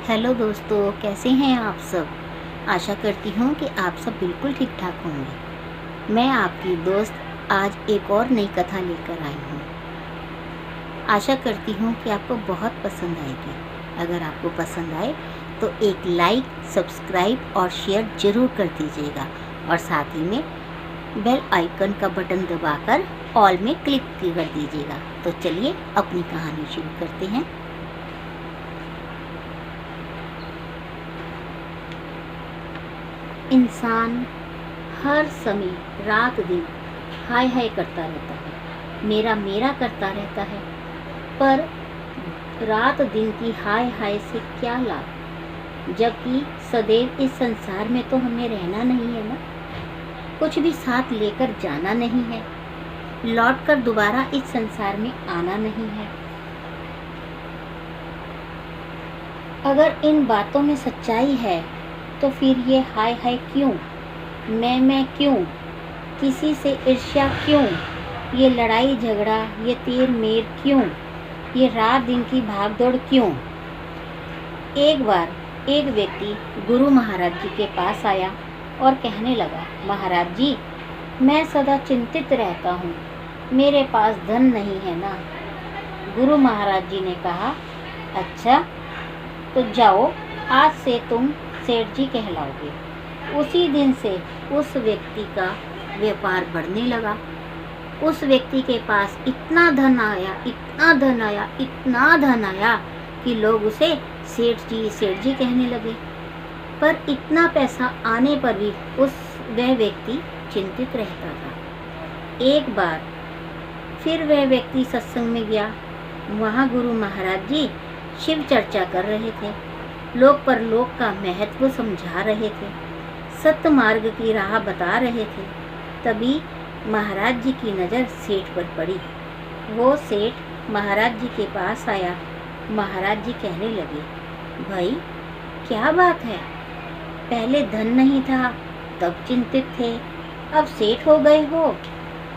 Hello दोस्तों, कैसे हैं आप सब। आशा करती हूँ कि आप सब बिल्कुल ठीक ठाक होंगे। मैं आपकी दोस्त आज एक और नई कथा लेकर आई हूँ। आशा करती हूँ कि आपको बहुत पसंद आएगी। अगर आपको पसंद आए तो एक लाइक, सब्सक्राइब और शेयर ज़रूर कर दीजिएगा और साथ ही में बेल आइकन का बटन दबाकर ऑल में क्लिक कर दीजिएगा। तो चलिए अपनी कहानी शुरू करते हैं। इंसान हर समय रात दिन हाय हाय करता रहता है, मेरा मेरा करता रहता है, पर रात दिन की हाय हाय से क्या लाभ, जबकि सदैव इस संसार में तो हमें रहना नहीं है ना, कुछ भी साथ लेकर जाना नहीं है, लौटकर दोबारा इस संसार में आना नहीं है। अगर इन बातों में सच्चाई है तो फिर ये हाय हाय क्यों, मैं क्यों, किसी से ईर्ष्या क्यों, ये लड़ाई झगड़ा, ये तेर मेर क्यों, ये रात दिन की भागदौड़ क्यों। एक बार एक व्यक्ति गुरु महाराज जी के पास आया और कहने लगा, महाराज जी, मैं सदा चिंतित रहता हूँ, मेरे पास धन नहीं है ना। गुरु महाराज जी ने कहा, अच्छा तो जाओ, आज से तुम सेठ जी कहलाओगे। उसी दिन से उस व्यक्ति का व्यापार बढ़ने लगा। उस व्यक्ति के पास इतना धन आया, इतना धन आया, इतना धन आया कि लोग उसे सेठ जी कहने लगे। पर इतना पैसा आने पर भी वह व्यक्ति चिंतित रहता था। एक बार फिर वह व्यक्ति सत्संग में गया। वहाँ गुरु महाराज जी शिव चर्चा कर रहे थे, लोक परलोक का महत्व समझा रहे थे, सत्य मार्ग की राह बता रहे थे। तभी महाराज जी की नज़र सेठ पर पड़ी। वो सेठ महाराज जी के पास आया। महाराज जी कहने लगे, भाई क्या बात है, पहले धन नहीं था तब चिंतित थे, अब सेठ हो गए हो,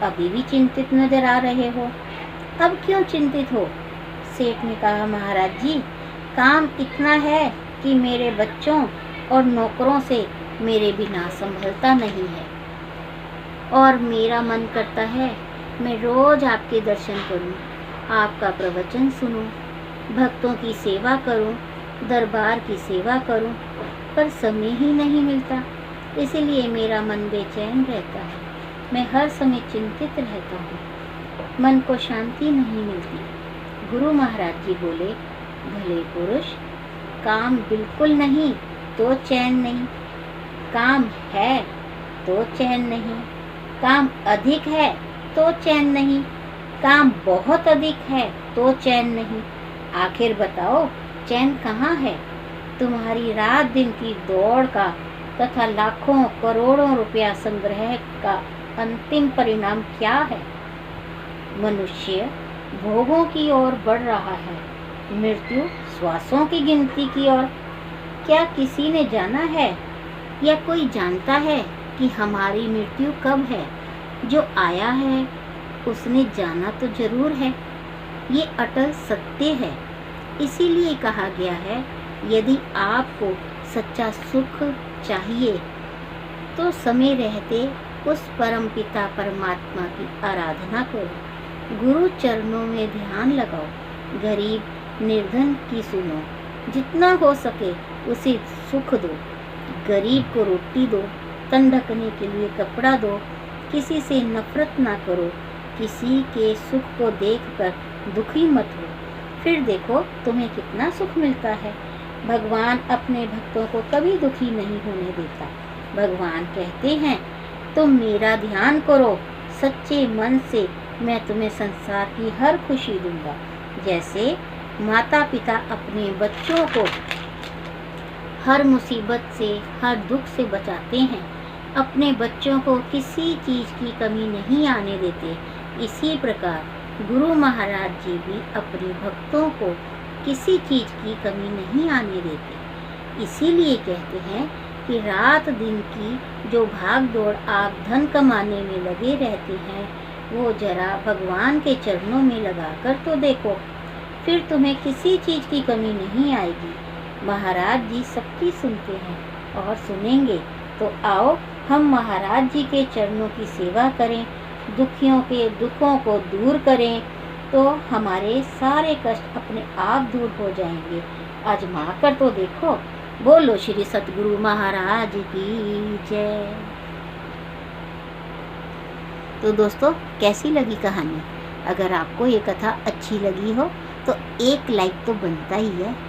अभी भी चिंतित नजर आ रहे हो, अब क्यों चिंतित हो। सेठ ने कहा, महाराज जी, काम इतना है कि मेरे बच्चों और नौकरों से मेरे बिना संभलता नहीं है, और मेरा मन करता है मैं रोज आपके दर्शन करूं, आपका प्रवचन सुनूं, भक्तों की सेवा करूं, दरबार की सेवा करूं, पर समय ही नहीं मिलता, इसीलिए मेरा मन बेचैन रहता है, मैं हर समय चिंतित रहता हूँ, मन को शांति नहीं मिलती। गुरु महाराज जी बोले, भले पुरुष, काम बिल्कुल नहीं तो चैन नहीं, काम है तो चैन नहीं, काम अधिक है तो चैन नहीं, काम बहुत अधिक है तो चैन नहीं, आखिर बताओ चैन कहाँ है। तुम्हारी रात दिन की दौड़ का तथा लाखों करोड़ों रुपया संग्रह का अंतिम परिणाम क्या है। मनुष्य भोगों की ओर बढ़ रहा है, मृत्यु श्वासों की गिनती की ओर। क्या किसी ने जाना है या कोई जानता है कि हमारी मृत्यु कब है। जो आया है उसने जाना तो जरूर है, ये अटल सत्य है। इसीलिए कहा गया है, यदि आपको सच्चा सुख चाहिए तो समय रहते उस परम पिता परमात्मा की आराधना करो, गुरु चरणों में ध्यान लगाओ, गरीब निर्धन की सुनो, जितना हो सके उसे सुख दो, गरीब को रोटी दो, तन ढकने के लिए कपड़ा दो, किसी से नफरत ना करो, किसी के सुख को देखकर दुखी मत हो, फिर देखो तुम्हें कितना सुख मिलता है। भगवान अपने भक्तों को कभी दुखी नहीं होने देता। भगवान कहते हैं, तुम मेरा ध्यान करो सच्चे मन से, मैं तुम्हें संसार की हर खुशी दूंगा। जैसे माता पिता अपने बच्चों को हर मुसीबत से, हर दुख से बचाते हैं, अपने बच्चों को किसी चीज़ की कमी नहीं आने देते, इसी प्रकार गुरु महाराज जी भी अपने भक्तों को किसी चीज़ की कमी नहीं आने देते। इसीलिए कहते हैं कि रात दिन की जो भाग दौड़ आप धन कमाने में लगे रहते हैं, वो जरा भगवान के चरणों में लगा कर तो देखो, फिर तुम्हें किसी चीज़ की कमी नहीं आएगी। महाराज जी सबकी सुनते हैं और सुनेंगे। तो आओ हम महाराज जी के चरणों की सेवा करें, दुखियों के दुखों को दूर करें, तो हमारे सारे कष्ट अपने आप दूर हो जाएंगे। आजमा कर तो देखो। बोलो श्री सतगुरु महाराज की जय। तो दोस्तों, कैसी लगी कहानी? अगर आपको ये कथा अच्छी लगी हो तो एक लाइक तो बनता ही है।